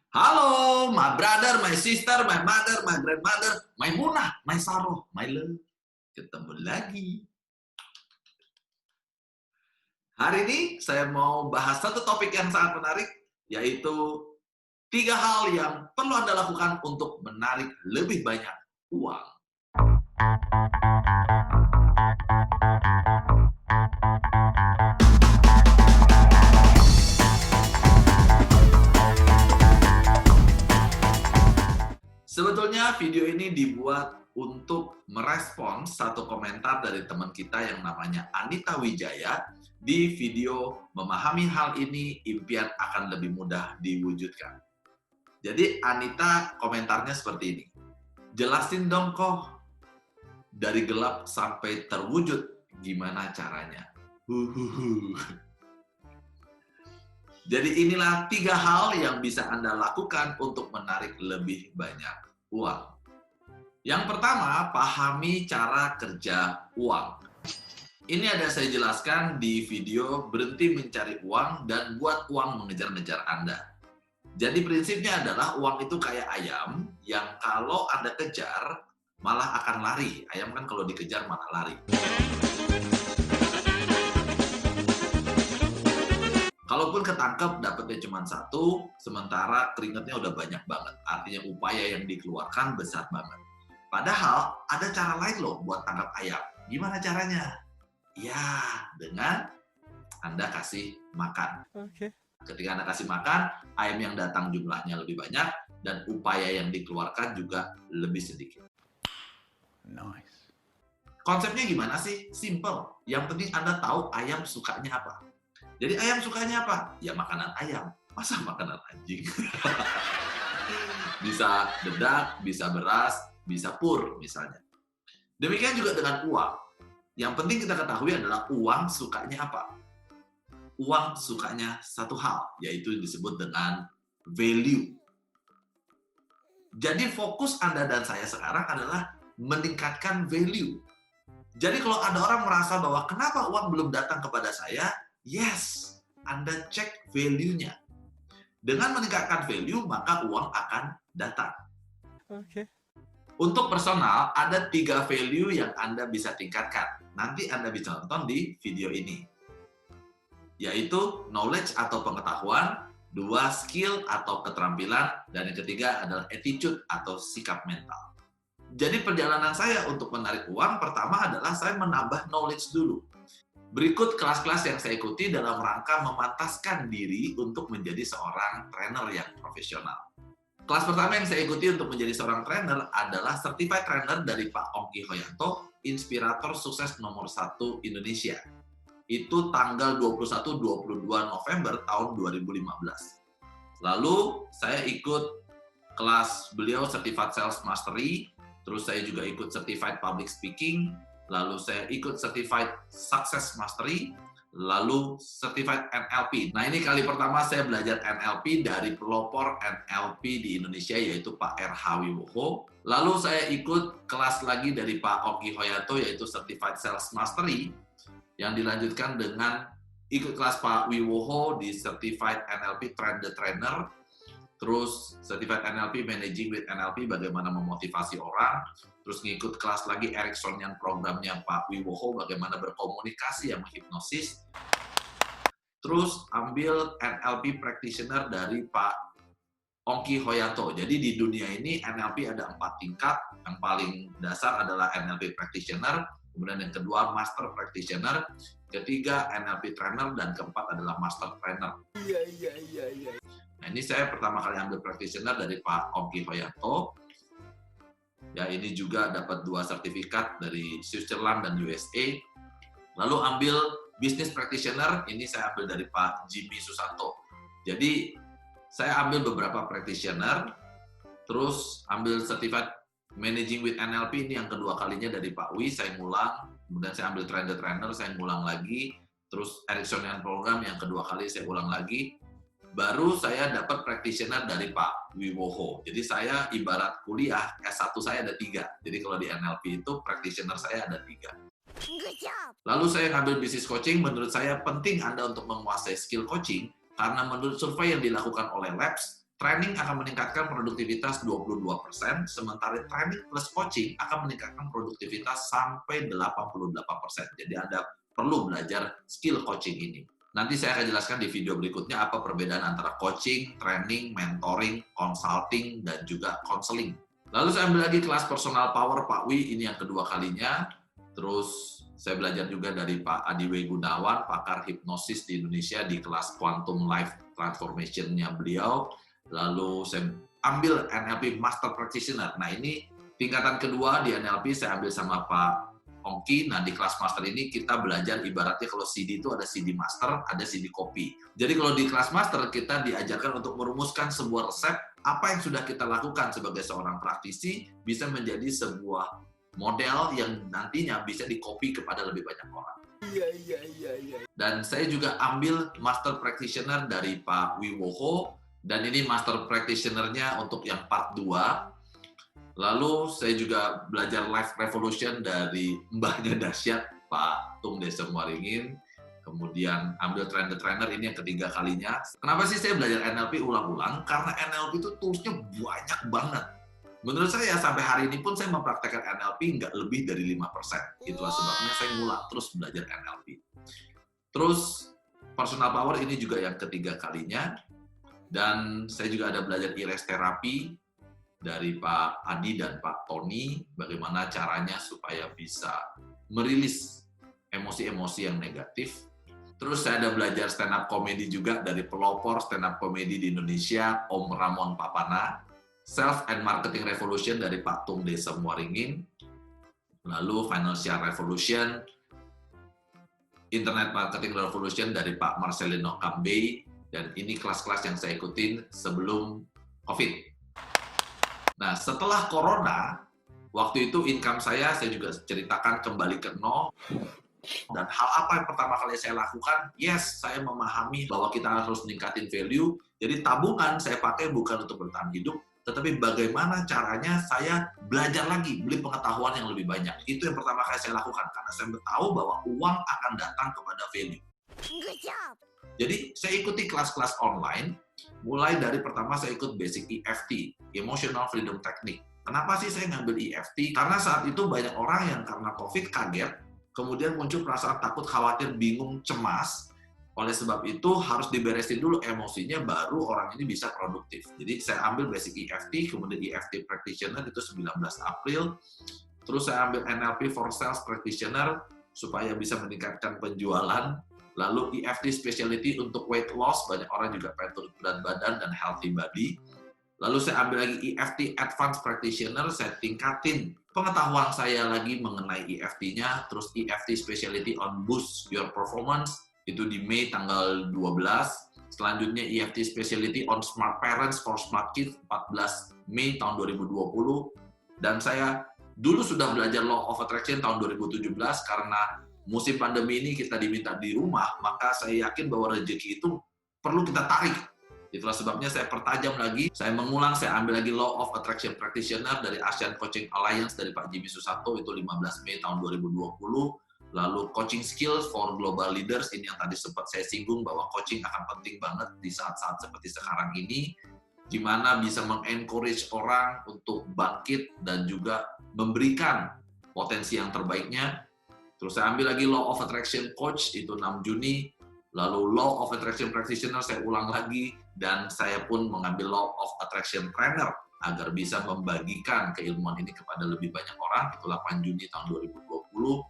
Halo, my brother, my sister, my mother, my grandmother, my Munah, my Saroh, my love. Ketemu lagi. Hari ini saya mau bahas satu topik yang sangat menarik, yaitu 3 hal yang perlu Anda lakukan untuk menarik lebih banyak uang. Sebetulnya video ini dibuat untuk merespons satu komentar dari teman kita yang namanya Anita Wijaya di video "Memahami hal ini, impian akan lebih mudah diwujudkan". Jadi Anita komentarnya seperti ini. Jelasin dong kok, dari gelap sampai terwujud, gimana caranya? Huhuhu. Jadi inilah 3 hal yang bisa Anda lakukan untuk menarik lebih banyak uang. Yang pertama, pahami cara kerja uang. Ini ada saya jelaskan di video Berhenti Mencari Uang dan Buat Uang Mengejar-ngejar Anda. Jadi prinsipnya adalah uang itu kayak ayam yang kalau Anda kejar malah akan lari. Ayam kan kalau dikejar malah lari. Kalaupun ketangkep, dapetnya cuma 1, sementara keringatnya udah banyak banget. Artinya upaya yang dikeluarkan besar banget. Padahal ada cara lain loh buat tangkap ayam. Gimana caranya? Ya, dengan Anda kasih makan. Ketika Anda kasih makan, ayam yang datang jumlahnya lebih banyak, dan upaya yang dikeluarkan juga lebih sedikit. Nice. Konsepnya gimana sih? Simple. Yang penting Anda tahu ayam sukanya apa. Jadi ayam sukanya apa? Ya makanan ayam. Masa makanan anjing? Bisa dedak, bisa beras, bisa pur misalnya. Demikian juga dengan uang. Yang penting kita ketahui adalah uang sukanya apa. Uang sukanya satu hal, yaitu disebut dengan value. Jadi fokus Anda dan saya sekarang adalah meningkatkan value. Jadi kalau ada orang merasa bahwa kenapa uang belum datang kepada saya, yes, Anda cek value-nya. Dengan meningkatkan value, maka uang akan datang. Untuk personal, ada 3 value yang Anda bisa tingkatkan. Nanti Anda bisa tonton di video ini. Yaitu knowledge atau pengetahuan, 2 skill atau keterampilan, dan yang ketiga adalah attitude atau sikap mental. Jadi perjalanan saya untuk menarik uang, pertama adalah saya menambah knowledge dulu. Berikut kelas-kelas yang saya ikuti dalam rangka memantaskan diri untuk menjadi seorang trainer yang profesional. Kelas pertama yang saya ikuti untuk menjadi seorang trainer adalah Certified Trainer dari Pak Ongki Hoyanto, inspirator sukses nomor 1 Indonesia. Itu tanggal 21-22 November tahun 2015. Lalu saya ikut kelas beliau Certified Sales Mastery, terus saya juga ikut Certified Public Speaking, lalu saya ikut Certified Success Mastery, lalu Certified NLP. Nah ini kali pertama saya belajar NLP dari pelopor NLP di Indonesia, yaitu Pak RH Wiwoho. Lalu saya ikut kelas lagi dari Pak Ongki Hoyanto, yaitu Certified Sales Mastery, yang dilanjutkan dengan ikut kelas Pak Wiwoho di Certified NLP Train the Trainer, terus Certified NLP Managing with NLP, bagaimana memotivasi orang, terus ngikut kelas lagi Ericksonian programnya Pak Wiwoho, bagaimana berkomunikasi yang menghipnosis, terus ambil NLP Practitioner dari Pak Ongki Hoyanto. Jadi di dunia ini NLP ada 4 tingkat, yang paling dasar adalah NLP Practitioner, kemudian yang kedua Master Practitioner, ketiga NLP Trainer, dan keempat adalah Master Trainer. Nah ini saya pertama kali ambil practitioner dari Pak Ongki Hoyanto. Ya ini juga dapat 2 sertifikat dari Switzerland dan USA. Lalu ambil business practitioner, ini saya ambil dari Pak Jimmy Susanto. Jadi saya ambil beberapa practitioner, terus ambil certified managing with NLP, ini yang kedua kalinya dari Pak Wi, saya ngulang. Kemudian saya ambil train the trainer, saya ngulang lagi. Terus Ericksonian program yang kedua kali saya ulang lagi. Baru saya dapat practitioner dari Pak Wiwoho. Jadi saya ibarat kuliah, S1 saya ada 3. Jadi kalau di NLP itu practitioner saya ada 3. Lalu saya ngambil business coaching, menurut saya penting Anda untuk menguasai skill coaching, karena menurut survei yang dilakukan oleh Labs, training akan meningkatkan produktivitas 22%, sementara training plus coaching akan meningkatkan produktivitas sampai 88%. Jadi Anda perlu belajar skill coaching ini. Nanti saya akan jelaskan di video berikutnya apa perbedaan antara coaching, training, mentoring, consulting, dan juga counseling. Lalu saya ambil lagi kelas personal power Pak Wi, ini yang kedua kalinya. Terus saya belajar juga dari Pak Adiwe Gunawan, pakar hipnosis di Indonesia di kelas Quantum Life Transformation-nya beliau. Lalu saya ambil NLP Master Practitioner. Nah ini tingkatan kedua di NLP saya ambil sama Pak Ongki. Nah di kelas Master ini kita belajar ibaratnya kalau CD itu ada CD Master, ada CD Copy. Jadi kalau di kelas Master kita diajarkan untuk merumuskan sebuah resep apa yang sudah kita lakukan sebagai seorang praktisi bisa menjadi sebuah model yang nantinya bisa di-copy kepada lebih banyak orang. Dan saya juga ambil Master Practitioner dari Pak Wiwoho. Dan ini Master Practitioner-nya untuk yang part 2. Lalu saya juga belajar Life Revolution dari mbahnya dahsyat, Pak Tung Desem Waringin. Kemudian ambil trainer ini yang ketiga kalinya. Kenapa sih saya belajar NLP ulang-ulang? Karena NLP itu toolsnya banyak banget. Menurut saya sampai hari ini pun saya mempraktekkan NLP nggak lebih dari 5%. Itulah sebabnya saya ngulang terus belajar NLP. Terus personal power ini juga yang ketiga kalinya. Dan saya juga ada belajar IRES terapi dari Pak Adi dan Pak Tony, bagaimana caranya supaya bisa merilis emosi-emosi yang negatif. Terus saya ada belajar stand up comedy juga dari pelopor stand up comedy di Indonesia, Om Ramon Papana. Self and Marketing Revolution dari Pak Tung Desem Waringin. Lalu Financial Revolution, Internet Marketing Revolution dari Pak Marcelino Kambei. Dan ini kelas-kelas yang saya ikutin sebelum COVID. Nah, setelah Corona, waktu itu income saya juga ceritakan kembali ke nol. Dan hal apa yang pertama kali saya lakukan? Yes, saya memahami bahwa kita harus meningkatin value. Jadi tabungan saya pakai bukan untuk bertahan hidup, tetapi bagaimana caranya saya belajar lagi, beli pengetahuan yang lebih banyak. Itu yang pertama kali saya lakukan, karena saya tahu bahwa uang akan datang kepada value. Good job! Jadi saya ikuti kelas-kelas online, mulai dari pertama saya ikut basic EFT, Emotional Freedom Technique. Kenapa sih saya ngambil EFT? Karena saat itu banyak orang yang karena COVID kaget, kemudian muncul perasaan takut, khawatir, bingung, cemas. Oleh sebab itu harus diberesin dulu emosinya, baru orang ini bisa produktif. Jadi saya ambil basic EFT, kemudian EFT Practitioner itu 19 April. Terus saya ambil NLP for Sales Practitioner, supaya bisa meningkatkan penjualan. Lalu EFT Specialty untuk weight loss, banyak orang juga pengen turun berat badan dan healthy body. Lalu saya ambil lagi EFT Advanced Practitioner, saya tingkatin pengetahuan saya lagi mengenai EFT-nya, terus EFT Specialty on Boost Your Performance, itu di Mei tanggal 12. Selanjutnya EFT Specialty on Smart Parents for Smart Kids, 14 Mei tahun 2020. Dan saya dulu sudah belajar Law of Attraction tahun 2017, karena musim pandemi ini kita diminta di rumah, maka saya yakin bahwa rezeki itu perlu kita tarik. Itulah sebabnya saya pertajam lagi, saya mengulang, saya ambil lagi Law of Attraction Practitioner dari Asian Coaching Alliance dari Pak Jimmy Susanto, itu 15 Mei tahun 2020. Lalu Coaching Skills for Global Leaders, ini yang tadi sempat saya singgung bahwa coaching akan penting banget di saat-saat seperti sekarang ini, gimana bisa mengencourage orang untuk bangkit dan juga memberikan potensi yang terbaiknya. Terus saya ambil lagi Law of Attraction Coach, itu 6 Juni. Lalu Law of Attraction Practitioner saya ulang lagi, dan saya pun mengambil Law of Attraction Trainer agar bisa membagikan keilmuan ini kepada lebih banyak orang, itu 8 Juni tahun 2020.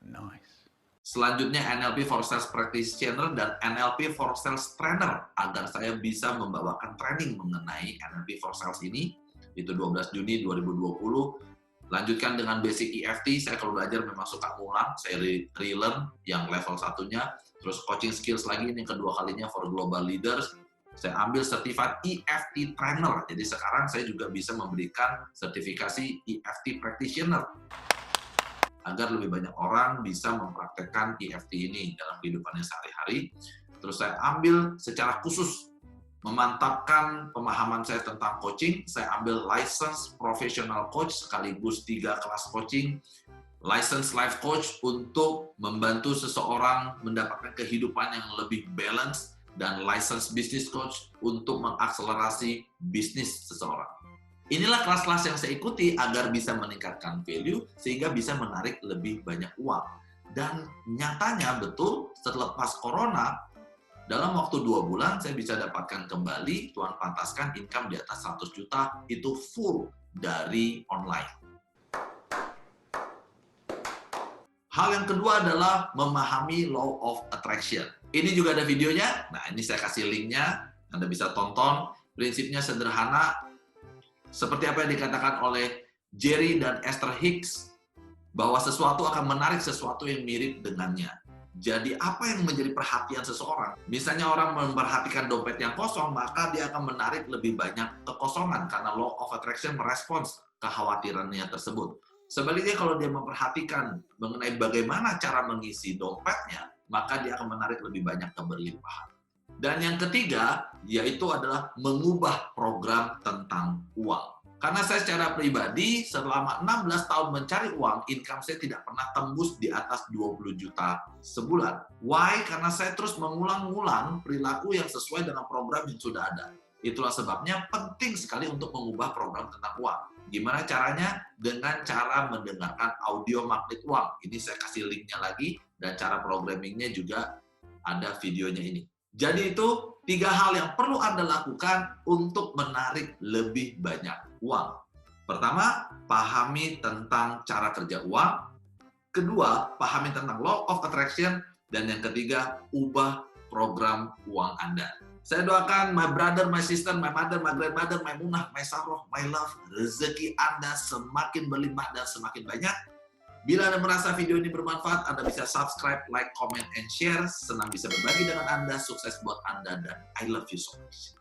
Nice. Selanjutnya NLP for Sales Practitioner dan NLP for Sales Trainer, agar saya bisa membawakan training mengenai NLP for Sales ini, itu 12 Juni 2020. Lanjutkan dengan basic EFT, saya kalau belajar memang suka ngulang, saya relearn yang level satunya, terus coaching skills lagi, ini kedua kalinya for global leaders, saya ambil sertifikat EFT trainer, jadi sekarang saya juga bisa memberikan sertifikasi EFT practitioner, agar lebih banyak orang bisa mempraktekkan EFT ini dalam kehidupannya sehari-hari. Terus saya ambil secara khusus, memantapkan pemahaman saya tentang coaching, saya ambil license professional coach sekaligus 3 kelas coaching, license life coach untuk membantu seseorang mendapatkan kehidupan yang lebih balance dan licensed business coach untuk mengakselerasi bisnis seseorang. Inilah kelas-kelas yang saya ikuti agar bisa meningkatkan value sehingga bisa menarik lebih banyak uang. Dan nyatanya betul setelah pas corona, dalam waktu 2 bulan saya bisa dapatkan kembali, Tuhan pantaskan income di atas 100 juta itu full dari online. Hal yang kedua adalah memahami law of attraction. Ini juga ada videonya, nah ini saya kasih linknya, Anda bisa tonton. Prinsipnya sederhana, seperti apa yang dikatakan oleh Jerry dan Esther Hicks, bahwa sesuatu akan menarik sesuatu yang mirip dengannya. Jadi apa yang menjadi perhatian seseorang? Misalnya orang memperhatikan dompet yang kosong, maka dia akan menarik lebih banyak kekosongan karena law of attraction merespons kekhawatirannya tersebut. Sebaliknya kalau dia memperhatikan mengenai bagaimana cara mengisi dompetnya, maka dia akan menarik lebih banyak keberlimpahan. Dan yang ketiga, yaitu adalah mengubah program tentang uang. Karena saya secara pribadi, selama 16 tahun mencari uang, income saya tidak pernah tembus di atas 20 juta sebulan. Why? Karena saya terus mengulang-ulang perilaku yang sesuai dengan program yang sudah ada. Itulah sebabnya penting sekali untuk mengubah program tentang uang. Gimana caranya? Dengan cara mendengarkan audio magnet uang. Ini saya kasih linknya lagi, dan cara programmingnya juga ada videonya ini. Jadi itu 3 hal yang perlu Anda lakukan untuk menarik lebih banyak uang. Pertama, pahami tentang cara kerja uang. Kedua, pahami tentang law of attraction. Dan yang ketiga, ubah program uang Anda. Saya doakan my brother, my sister, my mother, my grandmother, my munah, my saroh, my love, rezeki Anda semakin berlimpah dan semakin banyak. Bila Anda merasa video ini bermanfaat, Anda bisa subscribe, like, comment, and share. Senang bisa berbagi dengan Anda. Sukses buat Anda dan I love you so much.